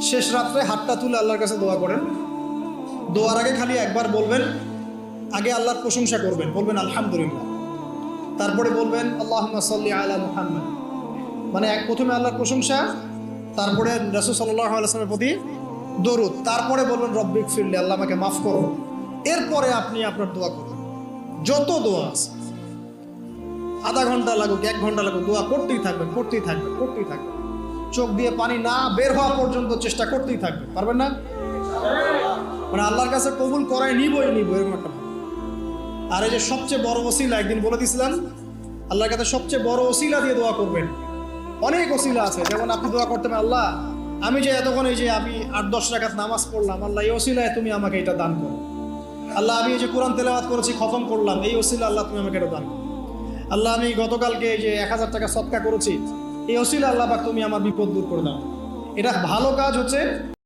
শেষ রাত্রে হাতটা তুলে আল্লাহর কাছে দোয়া করেন। দোয়ার আগে খালি একবার বলবেন, আগে আল্লাহর প্রশংসা করবেন, বলবেন আলহামদুলিল্লাহ, তারপরে বলবেন আল্লাহুম্মা সাল্লি আলা মুহাম্মাদ, মানে প্রথমে আল্লাহর প্রশংসা, তারপরে রাসূল সাল্লাল্লাহু আলাইহি ওয়াসাল্লামের প্রতি দরুদ, তারপরে বলবেন রব্বিক ফিরলি, আল্লাহ আমাকে মাফ করো। এরপরে আপনি আপনার দোয়া করবেন। যত দোয়া আছে, আধা ঘন্টা লাগুক, 1 ঘন্টা লাগুক, দোয়া করতেই থাকবেন, করতেই থাকবেন, করতেই থাকবেন। চোখ দিয়ে পানি না বের হওয়া পর্যন্ত চেষ্টা করতেই থাকবেন। পারবেন না? মানে আল্লাহর কাছে কবুল করাই নিবই এরকম একটা। আর এই যে সবচেয়ে বড় ওসিলা, একদিন বলে দিয়েছিলাম, আল্লাহর কাছে সবচেয়ে বড় ওসিলা দিয়ে দোয়া করবেন। অনেক ওসিলা আছে, যেমন আপনি দোয়া করতে পারেন, আল্লাহ আমি যে এতক্ষণ এই যে আমি 8-10 রাকাত নামাজ পড়লাম, আল্লাহ এই ওসিলায় তুমি আমাকে এটা দান করো। আল্লাহ আমি এই যে কোরআন তেলাওয়াত করেছি, খতম করলাম, এই ওসিলা আল্লাহ তুমি আমাকে এটা দান করো। আল্লাহ আমি গতকালকে এই যে 1000 টাকা সদকা করেছি, এই ওসিলা আল্লাহ পাক তুমি আমার বিপদ দূর করে দাও। এটা ভালো কাজ হচ্ছে